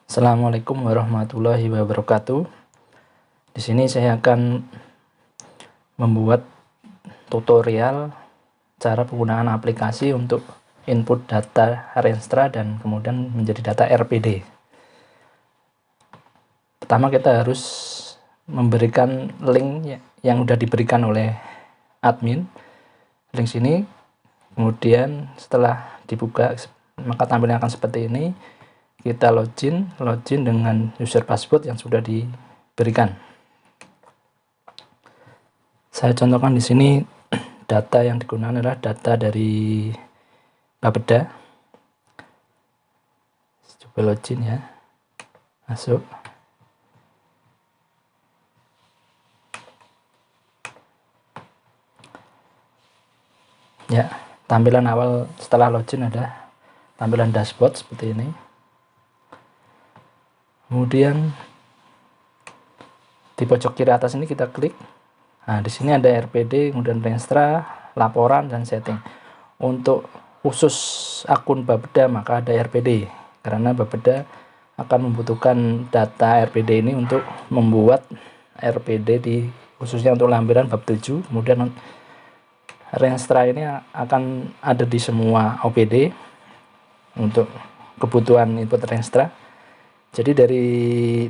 Assalamualaikum warahmatullahi wabarakatuh. Di sini saya akan membuat tutorial cara penggunaan aplikasi untuk input data Renstra dan kemudian menjadi data RPD. Pertama kita harus memberikan link yang sudah diberikan oleh admin. Link sini, kemudian setelah dibuka maka tampilannya akan seperti ini. Kita login dengan user password yang sudah diberikan. Saya contohkan di sini data yang digunakan adalah data dari Bapeda. Coba login ya. Masuk. Ya, tampilan awal setelah login ada tampilan dashboard seperti ini. Kemudian di pojok kiri atas ini kita klik. Nah, di sini ada RPD, kemudian Renstra, laporan dan setting. Untuk khusus akun Bapeda maka ada RPD, karena Bapeda akan membutuhkan data RPD ini untuk membuat RPD khususnya untuk lampiran bab 7. Kemudian Renstra ini akan ada di semua OPD untuk kebutuhan input Renstra. Jadi dari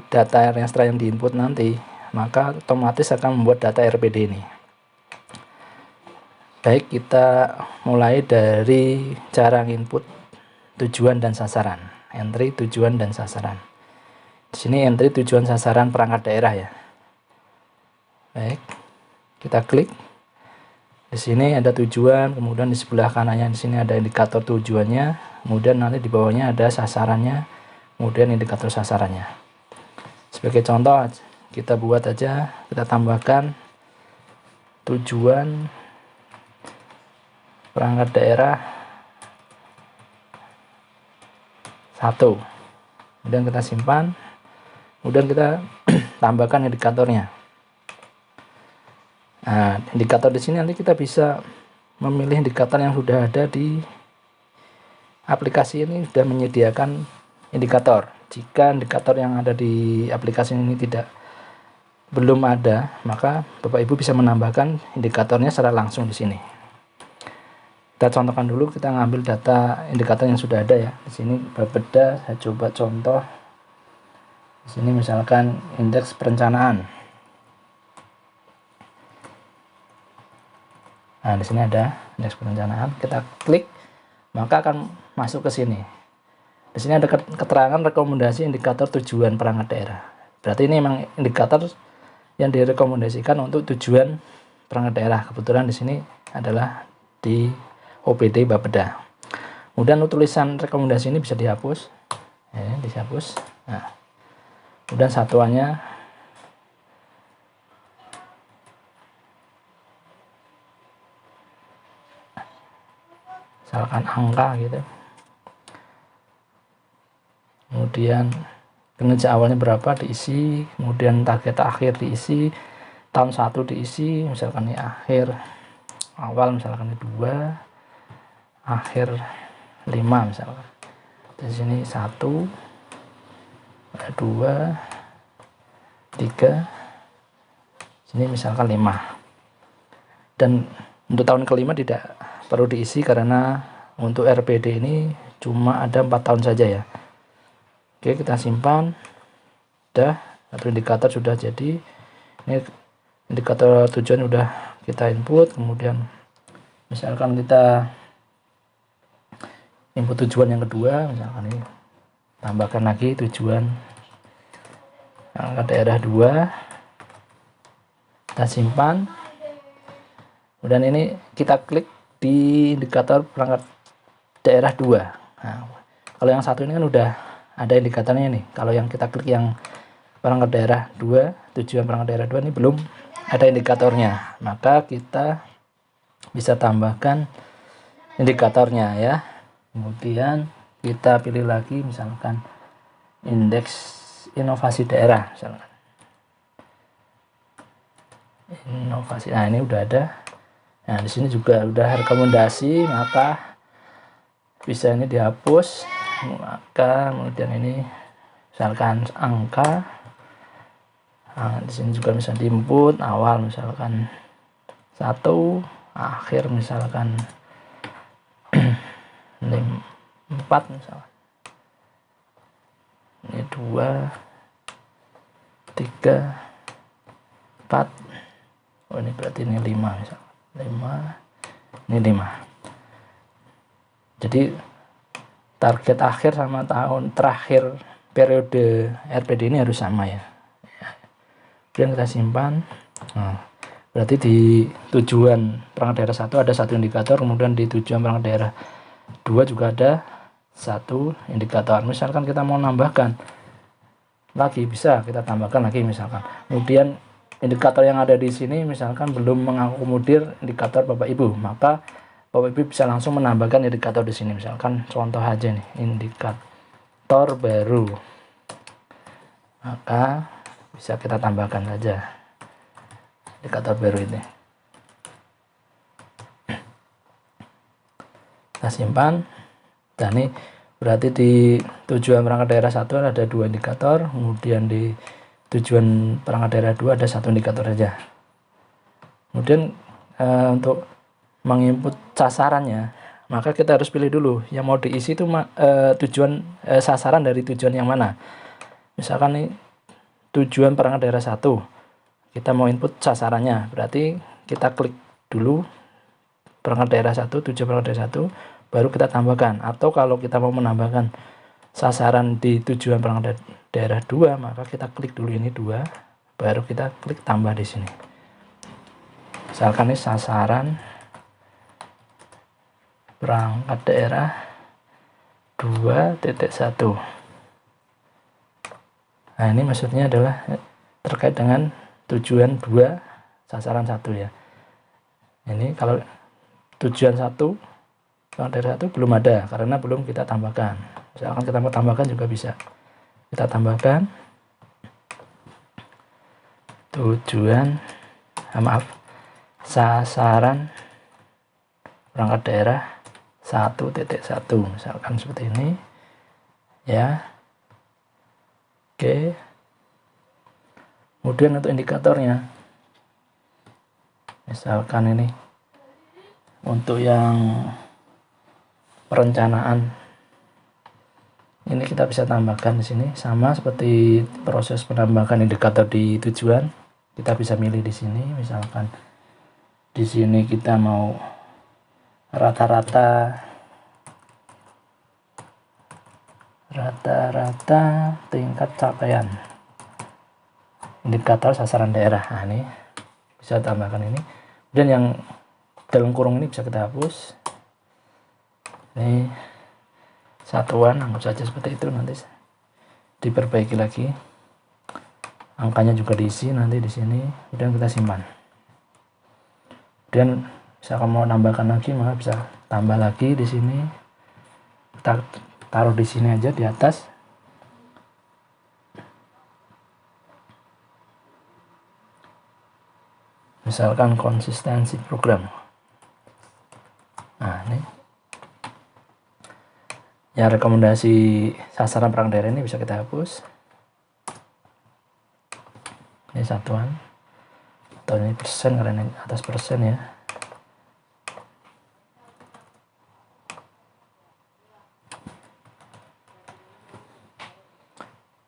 data Renstra yang diinput nanti, maka otomatis akan membuat data RPD ini. Baik, kita mulai dari cara input tujuan dan sasaran. Entry tujuan dan sasaran. Di sini entry tujuan sasaran perangkat daerah ya. Baik, kita klik. Di sini ada tujuan, kemudian di sebelah kanannya di sini ada indikator tujuannya, kemudian nanti di bawahnya ada sasarannya, kemudian indikator sasarannya. Sebagai contoh, kita buat aja, kita tambahkan tujuan perangkat daerah 1. Kemudian kita simpan, kemudian kita tambahkan indikatornya. Nah, indikator di sini nanti kita bisa memilih indikator yang sudah ada di aplikasi ini, sudah menyediakan indikator. Jika indikator yang ada di aplikasi ini belum ada, maka Bapak Ibu bisa menambahkan indikatornya secara langsung di sini. Kita contohkan dulu, kita ngambil data indikator yang sudah ada ya. Di sini Bapeda, saya coba contoh. Di sini misalkan indeks perencanaan. Nah, di sini ada indeks perencanaan. Kita klik, maka akan masuk ke sini. Di sini ada keterangan rekomendasi indikator tujuan perangkat daerah. Berarti ini memang indikator yang direkomendasikan untuk tujuan perangkat daerah. Kebetulan di sini adalah di OPD Bapeda. Kemudian tulisan rekomendasi ini bisa dihapus. Dihapus. Nah, kemudian satuannya misalkan angka gitu. Kemudian kinerja awalnya berapa diisi, kemudian target akhir diisi, tahun 1 diisi, misalkan ini akhir, awal misalkan ini 2, akhir 5 misalkan. Di sini 1, 2, 3, sini misalkan 5. Dan untuk tahun kelima tidak perlu diisi karena untuk RPD ini cuma ada 4 tahun saja ya. Oke, kita simpan. Udah, satu indikator sudah jadi. Ini indikator tujuan udah kita input. Kemudian misalkan kita input tujuan yang kedua, misalkan ini tambahkan lagi tujuan perangkat daerah 2. Kita simpan. Kemudian ini kita klik di indikator perangkat daerah 2. Nah, kalau yang satu ini kan udah ada indikatornya nih. Kalau yang kita klik yang perangkat daerah 2, tujuan perangkat daerah 2 ini belum ada indikatornya. Maka kita bisa tambahkan indikatornya ya. Kemudian kita pilih lagi misalkan indeks inovasi daerah misalkan. Inovasi. Nah, ini udah ada. Nah, di sini juga udah rekomendasi, maka bisa ini dihapus, maka kemudian ini misalkan angka. Nah, di sini juga bisa diinput awal misalkan 1, akhir misalkan 4 misalkan. Ini 2, 3, 4. Oh, ini berarti ini 5 misalkan. 5. Ini 5. Jadi target akhir sama tahun terakhir periode RPD ini harus sama ya. Kemudian kita simpan. Nah, berarti di tujuan perangkat daerah 1 ada 1 indikator, kemudian di tujuan perangkat daerah 2 juga ada 1 indikator. Misalkan kita mau nambahkan lagi, bisa kita tambahkan lagi misalkan. Kemudian indikator yang ada di sini misalkan belum mengakomodir indikator Bapak Ibu, maka Bapak Ibu bisa langsung menambahkan indikator di sini. Misalkan contoh aja nih, indikator baru. Maka bisa kita tambahkan saja indikator baru ini. Kita simpan. Dan ini berarti di tujuan perangkat daerah 1 ada 2 indikator, kemudian di tujuan perangkat daerah 2 ada 1 indikator saja. Kemudian untuk menginput sasarannya, maka kita harus pilih dulu yang mau diisi itu tujuan sasaran dari tujuan yang mana. Misalkan ini tujuan perangkat daerah 1, kita mau input sasarannya, berarti kita klik dulu perangkat daerah 1, tujuan perangkat daerah 1, baru kita tambahkan. Atau kalau kita mau menambahkan sasaran di tujuan perangkat daerah 2, maka kita klik dulu ini 2, baru kita klik tambah di sini. Misalkan ini sasaran perangkat daerah 2.1. Nah, ini maksudnya adalah terkait dengan tujuan 2 sasaran 1 ya. Ini kalau tujuan 1 dari 1 belum ada karena belum kita tambahkan. Misalkan kita mau tambahkan juga bisa. Kita tambahkan tujuan sasaran perangkat daerah 1.1 misalkan seperti ini ya. Oke. Kemudian untuk indikatornya, misalkan ini untuk yang perencanaan, ini kita bisa tambahkan di sini sama seperti proses penambahan indikator di tujuan. Kita bisa milih di sini, misalkan di sini kita mau rata-rata tingkat capaian indikator sasaran daerah. Nah, ini bisa tambahkan ini. Dan yang dalam kurung ini bisa kita hapus. Ini satuan, anggap saja seperti itu, nanti diperbaiki lagi. Angkanya juga diisi nanti di sini, kemudian kita simpan. Kemudian misalkan mau nambahkan lagi, maka bisa tambah lagi di sini. Kita taruh di sini aja di atas. Misalkan konsistensi program. Nah, ini yang rekomendasi sasaran perangkat daerah ini bisa kita hapus. Ini satuan atau ini persen karena ini atas persen ya.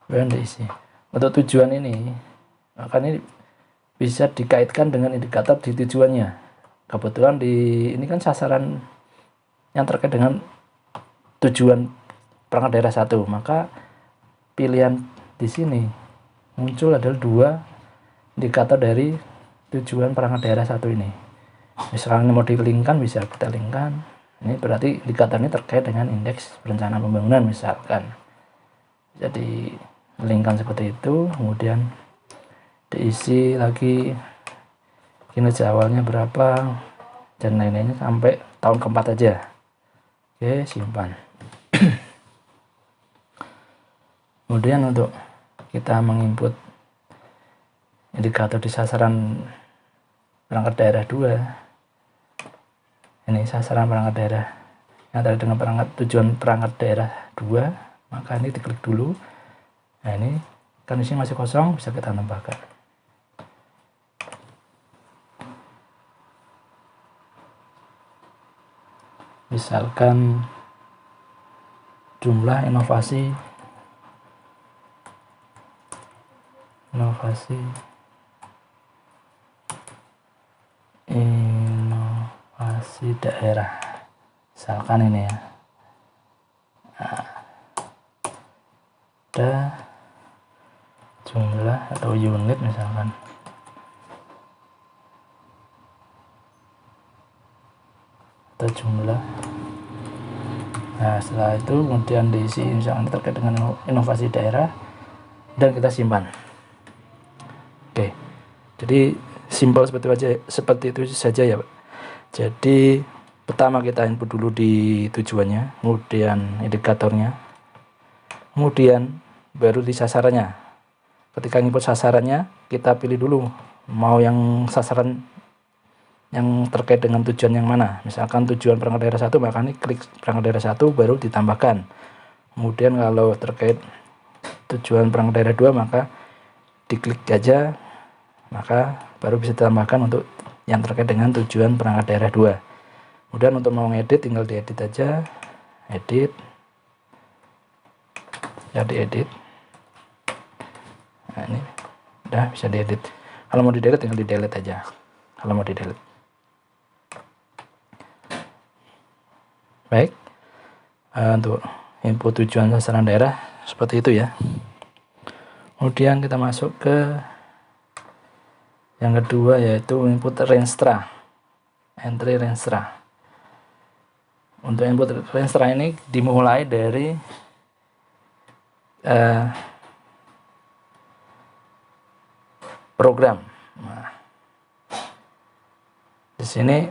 Kemudian diisi. Untuk tujuan ini, maka ini bisa dikaitkan dengan indikator di tujuannya. Kebetulan ini kan sasaran yang terkait dengan tujuan perangkat daerah 1, maka pilihan di sini muncul adalah 2 indikator dari tujuan perangkat daerah 1 ini. Misalnya mau dilingkan, bisa kita linkkan. Ini berarti indikator ini terkait dengan indeks perencanaan pembangunan misalkan. Jadi linkkan seperti itu, kemudian diisi lagi kinerja awalnya berapa dan lain-lainnya sampai tahun keempat aja. Oke, simpan. Kemudian untuk kita menginput indikator di sasaran perangkat daerah 2, ini sasaran perangkat daerah yang ada dengan tujuan perangkat daerah 2, maka ini diklik dulu. Nah ini kan di sini masih kosong, bisa kita tambahkan. Misalkan jumlah inovasi daerah, misalkan ini ya. Nah, ada jumlah atau unit misalkan. Atau jumlah. Nah setelah itu kemudian diisi misalkan terkait dengan inovasi daerah dan kita simpan. Oke, jadi simpel seperti itu saja ya Pak. Jadi pertama kita input dulu di tujuannya, kemudian indikatornya, kemudian baru di sasarannya. Ketika input sasarannya, kita pilih dulu mau yang sasaran yang terkait dengan tujuan yang mana. Misalkan tujuan perangkat daerah 1, maka ini klik perangkat daerah 1 baru ditambahkan. Kemudian kalau terkait tujuan perangkat daerah 2, maka diklik aja, maka baru bisa ditambahkan untuk yang terkait dengan tujuan perangkat daerah 2. Kemudian untuk mau ngedit tinggal diedit aja, edit ya, diedit. Nah ini udah bisa diedit. Kalau mau di-delete tinggal di-delete aja. Kalau mau di-delete. Baik, untuk input tujuan sasaran daerah seperti itu ya. Kemudian kita masuk ke yang kedua, yaitu input renstra, entry renstra. Untuk input renstra ini dimulai dari program. Nah, di sini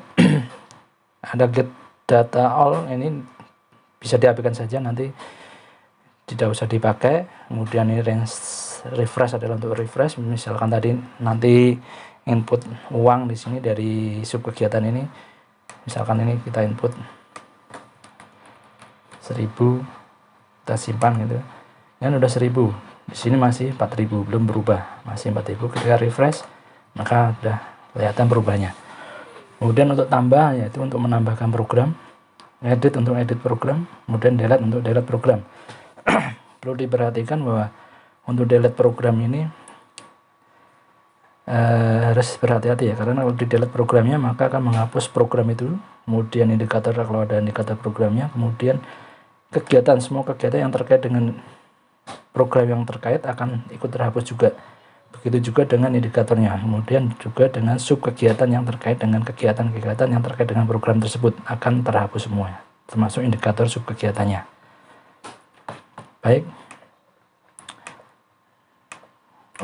ada get data all, ini bisa diabaikan saja, nanti tidak usah dipakai. Kemudian ini refresh adalah untuk refresh, misalkan tadi nanti input uang di sini dari sub kegiatan ini, misalkan ini kita input 1000, kita simpan gitu kan, udah 1000, di sini masih 4000, belum berubah, masih 4000. Ketika refresh maka udah kelihatan perubahannya. Kemudian untuk tambah, yaitu untuk menambahkan program, edit untuk edit program, kemudian delete untuk delete program. Perlu diperhatikan bahwa untuk delete program ini harus berhati-hati ya, karena kalau di delete programnya maka akan menghapus program itu, kemudian indikator kalau ada indikator programnya, kemudian kegiatan, semua kegiatan yang terkait dengan program yang terkait akan ikut terhapus juga. Begitu juga dengan indikatornya, kemudian juga dengan sub kegiatan yang terkait dengan kegiatan-kegiatan yang terkait dengan program tersebut akan terhapus semua, termasuk indikator sub kegiatannya. Baik,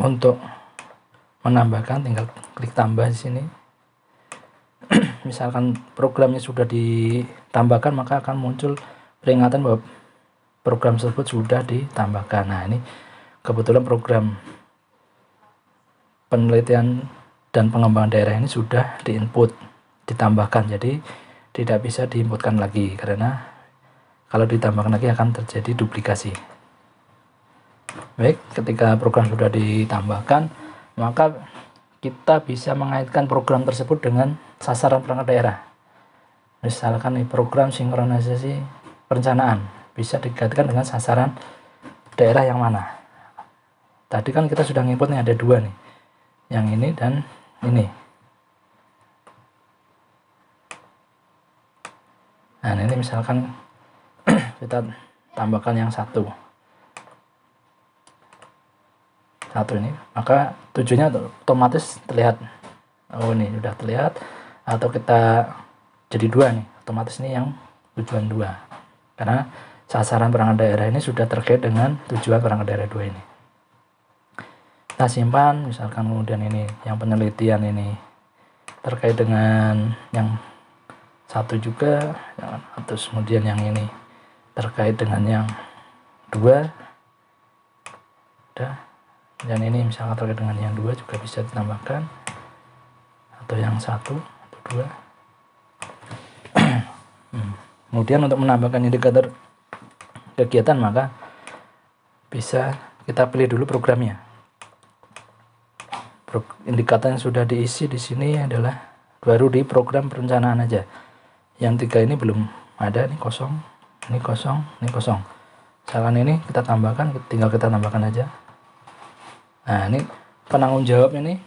untuk menambahkan tinggal klik tambah di sini. Misalkan programnya sudah ditambahkan, maka akan muncul peringatan bahwa program tersebut sudah ditambahkan. Nah ini kebetulan program penelitian dan pengembangan daerah ini sudah diinput, ditambahkan, jadi tidak bisa diinputkan lagi, karena kalau ditambahkan lagi akan terjadi duplikasi. Baik, ketika program sudah ditambahkan, maka kita bisa mengaitkan program tersebut dengan sasaran perangkat daerah. Misalkan nih, program sinkronisasi perencanaan bisa dikaitkan dengan sasaran daerah yang mana. Tadi kan kita sudah nginput nih, ada dua nih, yang ini dan ini. Nah ini misalkan kita tambahkan yang satu ini, maka tujuannya otomatis terlihat, oh ini sudah terlihat, atau kita jadi dua nih, otomatis ini yang tujuan 2, karena sasaran perangkat daerah ini sudah terkait dengan tujuan perangkat daerah 2 ini. Kita simpan, misalkan kemudian ini yang penelitian ini terkait dengan yang satu juga, atau kemudian yang ini terkait dengan yang 2, udah. Dan ini misalkan terkait dengan yang 2 juga bisa ditambahkan, atau yang 1 atau 2. Kemudian untuk menambahkan indikator kegiatan, maka bisa kita pilih dulu programnya. Indikator yang sudah diisi di sini adalah baru di program perencanaan aja. Yang 3 ini belum ada, ini kosong, ini kosong, ini kosong. Misalkan ini kita tambahkan, tinggal kita tambahkan aja. Nah, ini penanggung jawab ini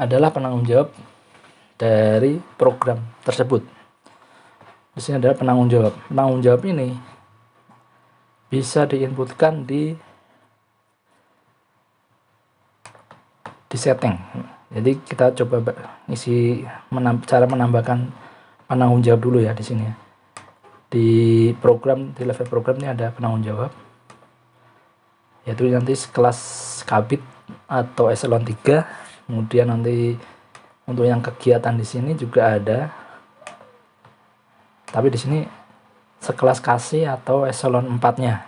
adalah penanggung jawab dari program tersebut. Di sini adalah penanggung jawab. Penanggung jawab ini bisa diinputkan di setting. Jadi kita coba isi cara menambahkan penanggung jawab dulu ya di sini ya. Di program, di level program ini ada penanggung jawab, yaitu nanti kelas kabit atau eselon 3. Kemudian nanti untuk yang kegiatan di sini juga ada, tapi di sini sekelas kasih atau eselon 4-nya.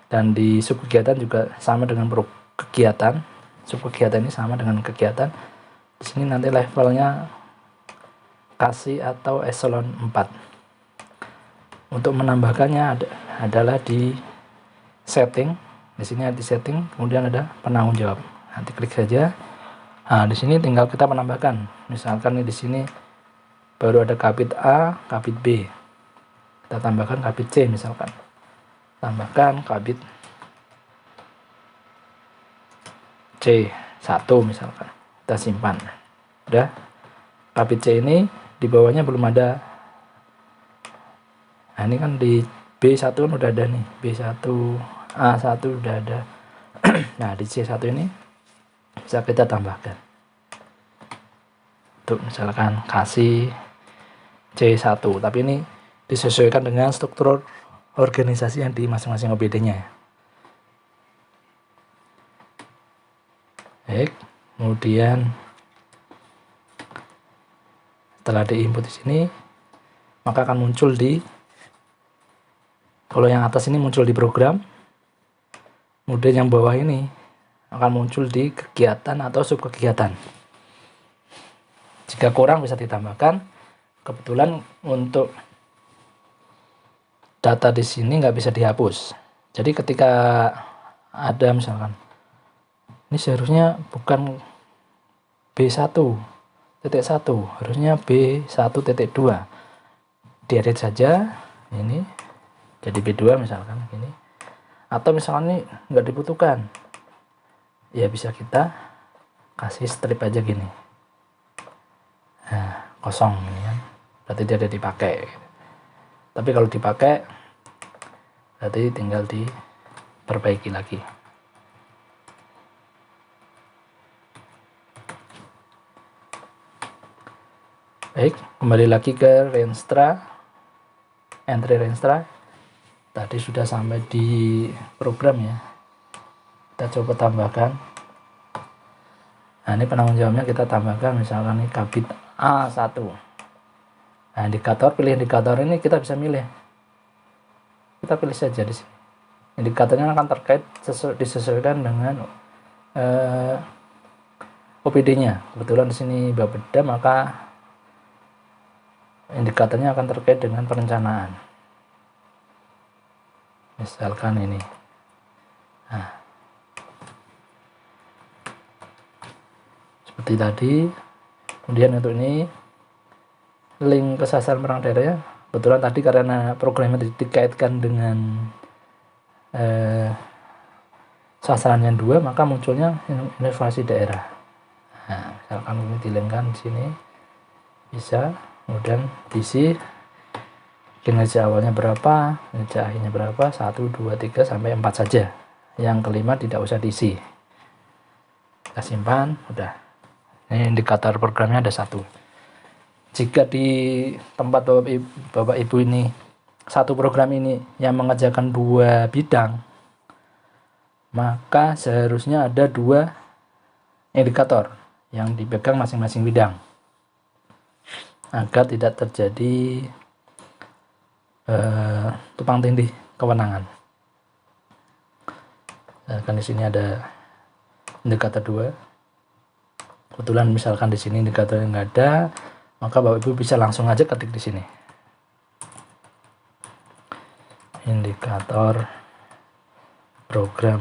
Dan di sub kegiatan juga sama dengan kegiatan. Sub kegiatan ini sama dengan kegiatan. Di sini nanti levelnya kasih atau eselon 4. Untuk menambahkannya adalah di setting. Di sini ada di setting, kemudian ada penanggung jawab. Nanti klik saja. Nah, di sini tinggal kita menambahkan. Misalkan nih di sini baru ada kabit A, kabit B. Kita tambahkan kabit C misalkan. Tambahkan kabit C1 misalkan. Kita simpan. Udah. Kabit C ini di bawahnya belum ada. Nah, ini kan di B1 kan udah ada nih. B1 A1 udah ada. Nah, di C1 ini bisa kita tambahkan. Untuk misalkan kasih C1, tapi ini disesuaikan dengan struktur organisasi yang di masing-masing OBD-nya. Baik, kemudian setelah diinput di sini, maka akan muncul di, kalau yang atas ini muncul di program, kemudian yang bawah ini akan muncul di kegiatan atau sub kegiatan. Jika kurang bisa ditambahkan. Kebetulan untuk data di sini nggak bisa dihapus. Jadi ketika ada misalkan, ini seharusnya bukan B1.1, harusnya B1.2. Diedit saja ini jadi B2 misalkan ini. Atau misalkan ini nggak dibutuhkan, ya bisa kita kasih strip aja gini. Nah, kosong ini kan, berarti dia ada dipakai. Tapi kalau dipakai berarti tinggal diperbaiki lagi. Baik, kembali lagi ke Renstra, entry Renstra. Tadi sudah sampai di program ya. Kita coba tambahkan. Nah, ini penanggung jawabnya kita tambahkan, misalkan ini kabit A1. Nah, indikator, pilih indikator ini kita bisa milih. Kita pilih saja di sini. Indikatornya akan terkait disesuaikan dengan OPD-nya. Kebetulan di sini Bapeda, maka indikatornya akan terkait dengan perencanaan. Misalkan ini. Nah, seperti tadi. Kemudian untuk ini link ke sasaran perang daerahnya, kebetulan tadi karena programnya dikaitkan dengan sasaran yang 2, maka munculnya inovasi daerah. Nah, misalkan ini dilengkan di sini bisa, kemudian diisi kinerja awalnya berapa, kinerja akhirnya berapa, 1, 2, 3 sampai 4 saja. Yang kelima tidak usah diisi. Kita simpan, udah. Ini indikator programnya ada 1. Jika di tempat Bapak Ibu ini satu program ini yang mengerjakan 2 bidang, maka seharusnya ada 2 indikator yang dipegang masing-masing bidang, agar tidak terjadi tumpang tindih kewenangan. Kan di sini ada indikator 2. Kebetulan misalkan di sini indikatornya nggak ada, maka Bapak Ibu bisa langsung aja ketik di sini. Indikator program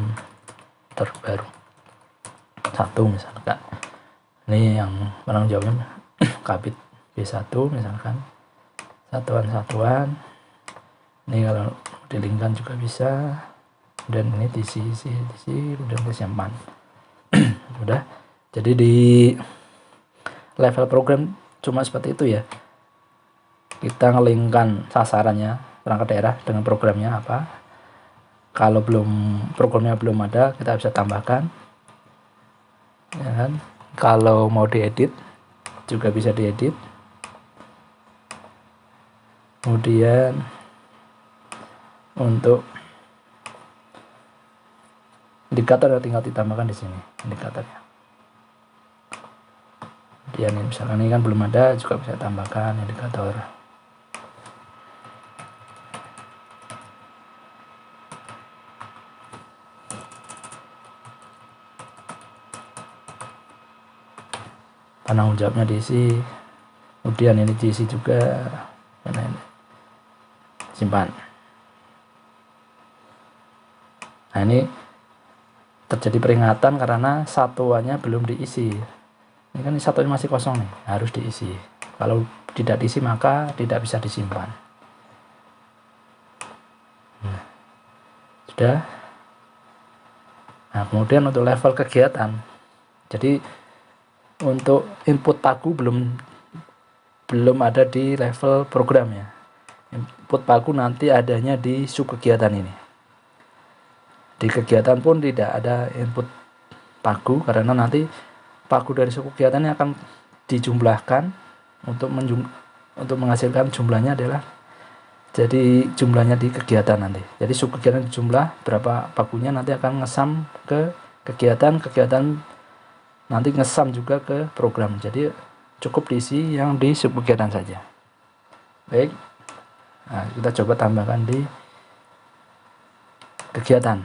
terbaru 1 misalkan. Ini yang penanggung jawabnya Kabid B1 misalkan, satuan-satuan. Ini kalau dilingkan juga bisa, dan ini DC, udah disimpan. Udah. Jadi di level program cuma seperti itu ya, kita ngelingkan sasarannya perangkat daerah dengan programnya apa. Kalau programnya belum ada, kita bisa tambahkan ya kan. Kalau mau diedit juga bisa diedit. Kemudian untuk indikator tinggal ditambahkan di sini indikatornya. Kemudian ini misalkan ini kan belum ada, juga bisa tambahkan indikator. Penanggung jawabnya diisi, kemudian ini diisi juga, dan ini simpan. Nah, ini terjadi peringatan karena satuannya belum diisi. Ini kan satuannya masih kosong nih, harus diisi. Kalau tidak diisi maka tidak bisa disimpan. Nah, sudah. Nah, kemudian untuk level kegiatan, jadi untuk input pagu belum ada di level program ya. Input pagu nanti adanya di sub kegiatan ini. Di kegiatan pun tidak ada input pagu karena nanti pagu dari sub kegiatan ini akan dijumlahkan untuk menghasilkan jumlahnya adalah jadi jumlahnya di kegiatan nanti. Jadi sub kegiatan jumlah berapa pagunya nanti akan ngesam ke kegiatan nanti ngesam juga ke program. Jadi cukup diisi yang di sub kegiatan saja. Baik. Nah, kita coba tambahkan di kegiatan.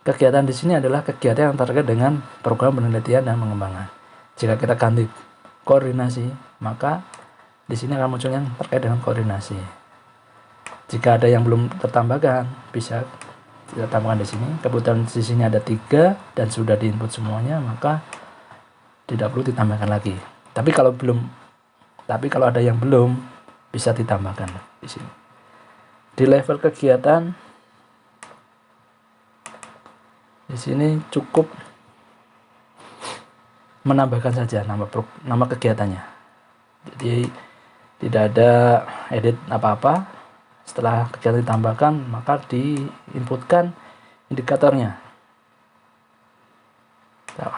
Kegiatan di sini adalah kegiatan yang terkait dengan program penelitian dan pengembangan. Jika kita ganti koordinasi, maka di sini akan muncul yang terkait dengan koordinasi. Jika ada yang belum tertambahkan, bisa kita tambahkan di sini. Kebetulan di sini ada 3 dan sudah diinput semuanya, maka tidak perlu ditambahkan lagi. Tapi kalau ada yang belum, bisa ditambahkan di sini. Di level kegiatan, di sini cukup menambahkan saja nama kegiatannya. Jadi tidak ada edit apa-apa. Setelah kegiatan ditambahkan, maka diinputkan indikatornya.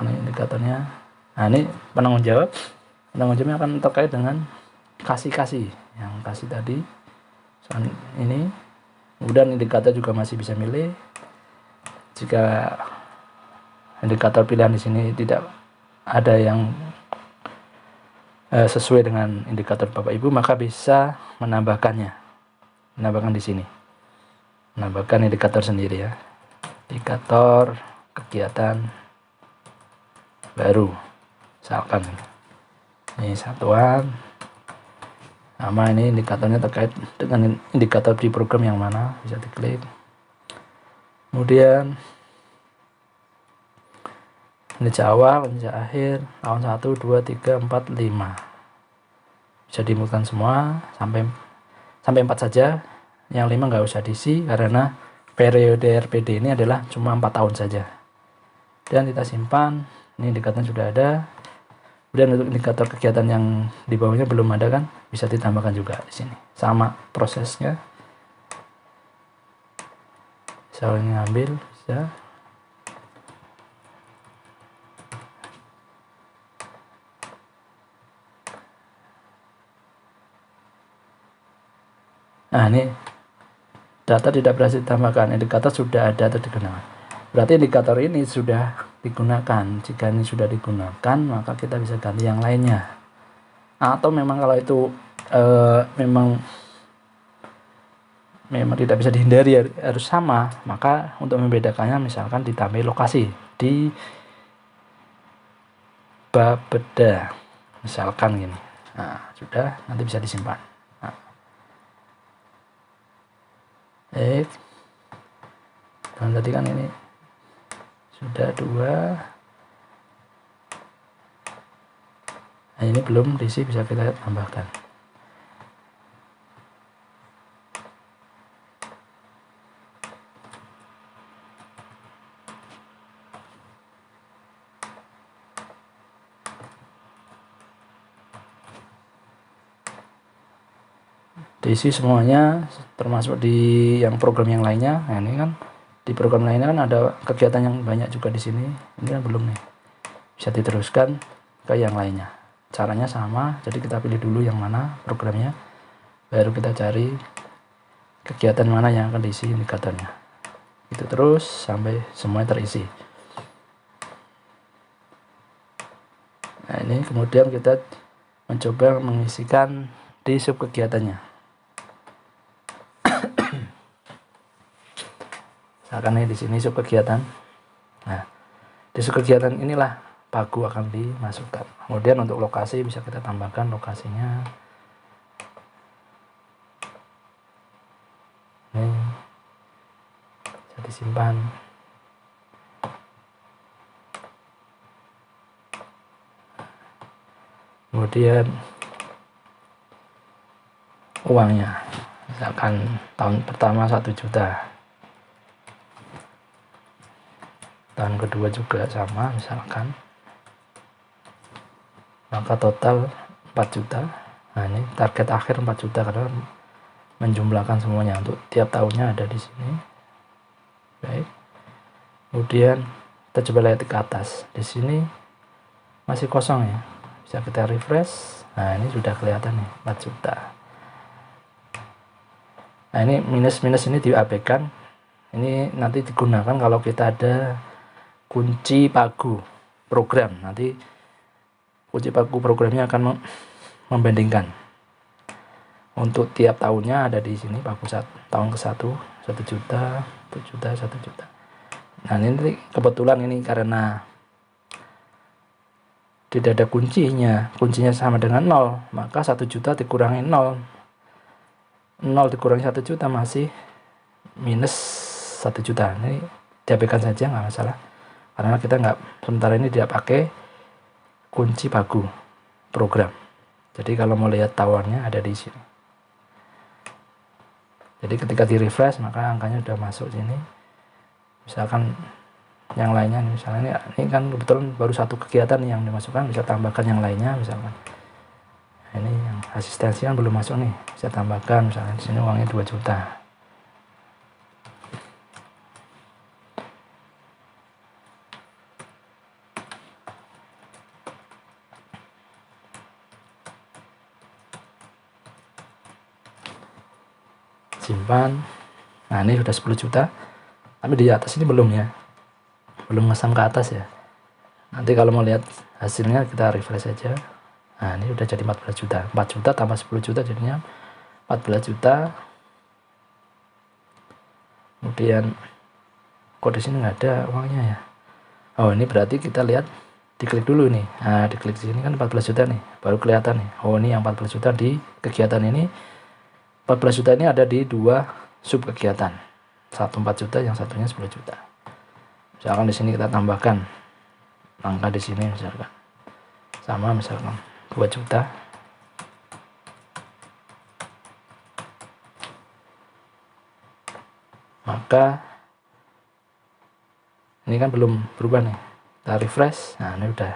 Indikatornya. Nah, ini penanggung jawabnya akan terkait dengan kasih yang kasih tadi. Ini. Kemudian indikator juga masih bisa milih. Jika indikator pilihan di sini tidak ada yang sesuai dengan indikator Bapak Ibu, maka bisa menambahkan di sini, menambahkan indikator sendiri ya, indikator kegiatan baru, misalkan ini satuan, nama ini indikatornya terkait dengan indikator di program yang mana, bisa diklik. Kemudian penelitian awal, penelitian akhir, tahun 1, 2, 3, 4, 5 bisa diinputkan semua sampai 4 saja. Yang 5 nggak usah diisi karena periode RPD ini adalah cuma 4 tahun saja. Dan kita simpan. Ini indikatornya sudah ada. Kemudian untuk indikator kegiatan yang di bawahnya belum ada kan, bisa ditambahkan juga di sini. Sama prosesnya. Bisa ini ambil, bisa. Nah, ini data tidak berhasil ditambahkan, indikator sudah ada atau digunakan. Berarti indikator ini sudah digunakan. Jika ini sudah digunakan, maka kita bisa ganti yang lainnya. Atau memang kalau itu memang tidak bisa dihindari, harus sama, maka untuk membedakannya misalkan ditambah lokasi di Bapeda misalkan gini. Nah, sudah, nanti bisa disimpan. Nah, tadi kan ini sudah 2. Nah, ini belum diisi, bisa kita tambahkan. Diisi semuanya, termasuk di yang program yang lainnya. Nah, ini kan di program lainnya kan ada kegiatan yang banyak juga di sini. Ini kan belum nih, bisa diteruskan ke yang lainnya. Caranya sama, jadi kita pilih dulu yang mana programnya, baru kita cari kegiatan mana yang akan diisi indikatornya. Itu terus sampai semuanya terisi. Nah, ini kemudian kita mencoba mengisikan di sub kegiatannya. Misalkan di sini sub kegiatan. Nah, di sub kegiatan inilah pagu akan dimasukkan. Kemudian untuk lokasi bisa kita tambahkan lokasinya. Ini bisa disimpan. Kemudian uangnya, misalkan tahun pertama 1 juta, tahun kedua juga sama misalkan, maka total 4 juta. Nah, ini target akhir 4 juta karena menjumlahkan semuanya, untuk tiap tahunnya ada di sini. Baik, kemudian kita coba lihat ke atas, di sini masih kosong ya, bisa kita refresh. Nah, ini sudah kelihatan nih 4 juta. Nah, ini minus-minus ini diabaikan, ini nanti digunakan kalau kita ada kunci pagu program. Nanti kunci pagu programnya akan membandingkan untuk tiap tahunnya ada di sini. Pagu tahun ke-1 1 juta, 1 juta, 1 juta. Nah, ini kebetulan ini karena tidak ada kuncinya sama dengan 0, maka 1 juta dikurangi 0 dikurangi 1 juta masih minus 1 juta. Ini diabaikan saja, nggak masalah, karena kita nggak, sementara ini tidak pakai kunci pagu program. Jadi kalau mau lihat tawarnya ada di sini. Jadi ketika di refresh maka angkanya sudah masuk sini. Misalkan yang lainnya, misalnya ini kan kebetulan baru 1 kegiatan yang dimasukkan, bisa tambahkan yang lainnya misalkan. Nah, ini yang asistensi kan belum masuk nih, bisa tambahkan misalnya di sini uangnya 2 juta. Simpan. Nah, ini sudah 10 juta, tapi di atas ini belum ya, belum ngesam ke atas ya. Nanti kalau mau lihat hasilnya kita refresh saja. Nah, ini udah jadi 14 juta. 4 juta tambah 10 juta jadinya 14 juta. Kemudian kok di sini nggak ada uangnya ya. Oh, ini berarti kita lihat, diklik dulu nih. Nah, diklik sini kan 14 juta nih, baru kelihatan nih. Oh, ini yang 14 juta di kegiatan ini. 14 juta ini ada di 2 sub kegiatan. Satu 4 juta, yang satunya 10 juta. Misalkan di sini kita tambahkan angka di sini misalkan. Sama misalkan 2 juta. Maka ini kan belum berubah nih. Kita refresh. Nah, ini udah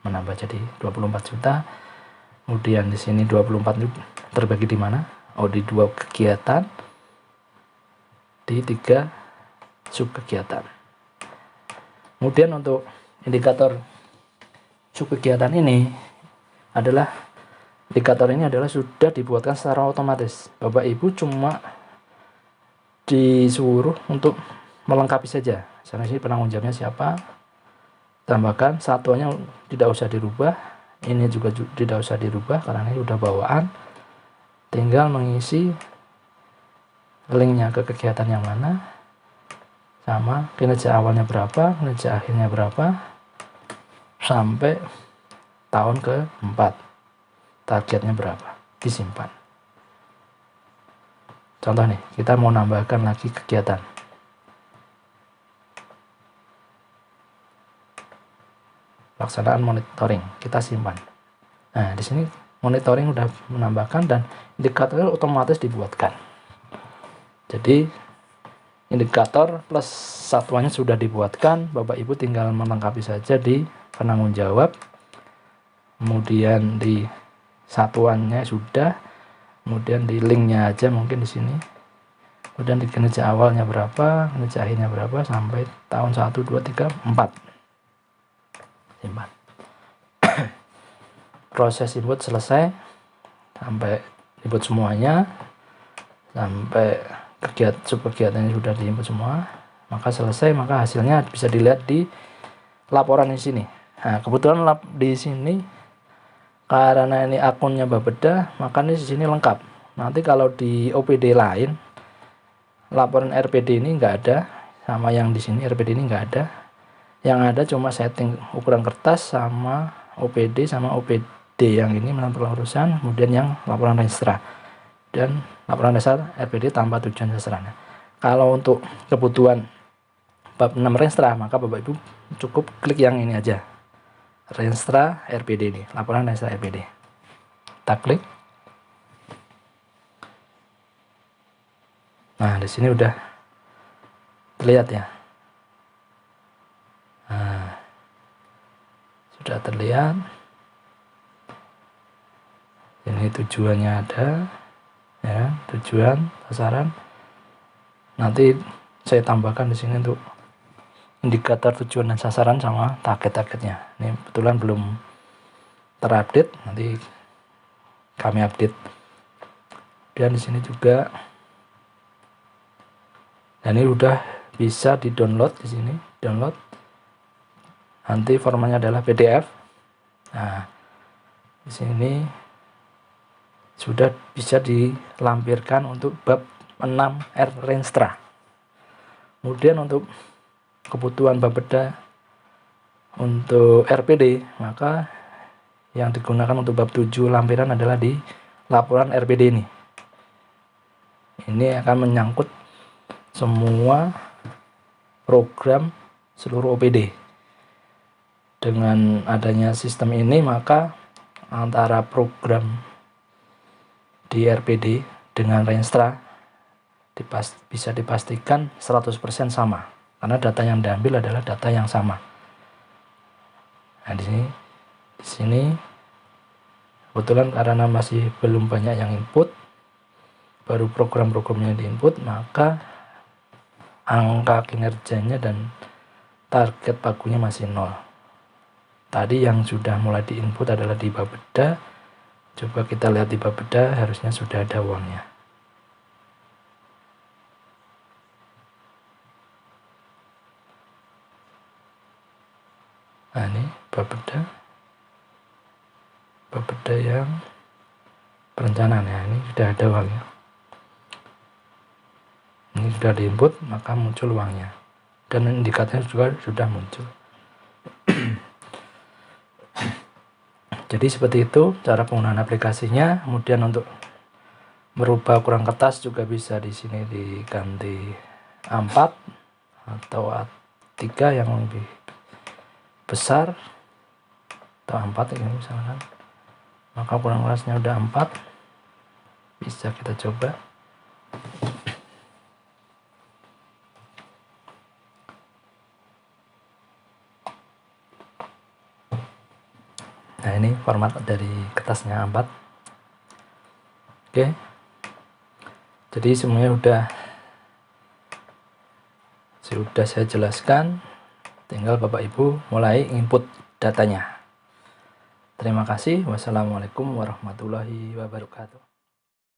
menambah jadi 24 juta. Kemudian di sini 24 terbagi di mana? Oh, di 2 kegiatan, di 3 sub kegiatan. Kemudian untuk indikator sub kegiatan ini adalah sudah dibuatkan secara otomatis. Bapak Ibu cuma disuruh untuk melengkapi saja. Misalnya sini penanggung jawabnya siapa, tambahkan, satuannya tidak usah dirubah, ini juga tidak usah dirubah karena ini udah bawaan. Tinggal mengisi linknya ke kegiatan yang mana, sama kinerja awalnya berapa, kinerja akhirnya berapa, sampai tahun ke-4 targetnya berapa, disimpan. Contoh nih, kita mau nambahkan lagi kegiatan. pelaksanaan monitoring, kita simpan. Nah, di sini monitoring udah menambahkan dan indikator otomatis dibuatkan. Jadi indikator plus satuannya sudah dibuatkan, Bapak Ibu tinggal melengkapi saja di penanggung jawab. Kemudian di satuannya sudah, kemudian di linknya aja mungkin di sini. Kemudian di kinerja awalnya berapa, kinerja akhirnya berapa sampai tahun 1 2 3 4. Simpan. Proses input selesai sampai input semuanya, sampai kegiatannya sudah diinput semua, maka selesai, maka hasilnya bisa dilihat di laporan di sini. Nah, kebetulan di sini karena ini akunnya Bapeda, maka ini di sini lengkap. Nanti kalau di OPD lain, laporan RPD ini enggak ada, sama yang di sini RPD ini enggak ada. Yang ada cuma setting ukuran kertas sama OPD sama OPD yang ini melakukan urusan, kemudian yang laporan Renstra dan laporan dasar RPD tanpa tujuan sasaran. Kalau untuk kebutuhan bab 6 Renstra, maka Bapak Ibu cukup klik yang ini aja, Renstra RPD ini, laporan Renstra RPD. Kita klik. Nah, di sini udah terlihat ya. Nah, sudah terlihat. Ini tujuannya ada, ya, tujuan, sasaran. Nanti saya tambahkan di sini untuk indikator tujuan dan sasaran sama target-targetnya. Ini kebetulan belum terupdate, nanti kami update. Dan di sini juga, dan ini udah bisa di-download di sini, download. Nanti formatnya adalah PDF. Nah, di sini sudah bisa dilampirkan untuk bab 6R Renstra. Kemudian untuk kebutuhan Bapeda untuk RPD, maka yang digunakan untuk bab 7 lampiran adalah di laporan RPD ini. Ini akan menyangkut semua program seluruh OPD. Dengan adanya sistem ini, maka antara program di RPD dengan Renstra bisa dipastikan 100% sama, karena data yang diambil adalah data yang sama. Nah, di sini kebetulan karena masih belum banyak yang input, baru program-programnya diinput, maka angka kinerjanya dan target pagunya masih 0. Tadi yang sudah mulai diinput adalah di Bapeda. Coba kita lihat di Bapeda, harusnya sudah ada uangnya. Nah, ini Bapeda yang perencanaan ya, ini sudah ada uangnya. Ini sudah diinput, maka muncul uangnya. Dan indikatornya juga sudah muncul. Jadi seperti itu cara penggunaan aplikasinya. Kemudian untuk merubah ukuran kertas juga bisa di sini diganti A4 atau A3 yang lebih besar, atau A4 ini misalkan. Maka ukuran kertasnya udah A4, bisa kita coba. Nah, ini format dari kertasnya A4. Oke. Jadi semuanya sudah saya jelaskan. Tinggal Bapak Ibu mulai input datanya. Terima kasih. Wassalamualaikum warahmatullahi wabarakatuh.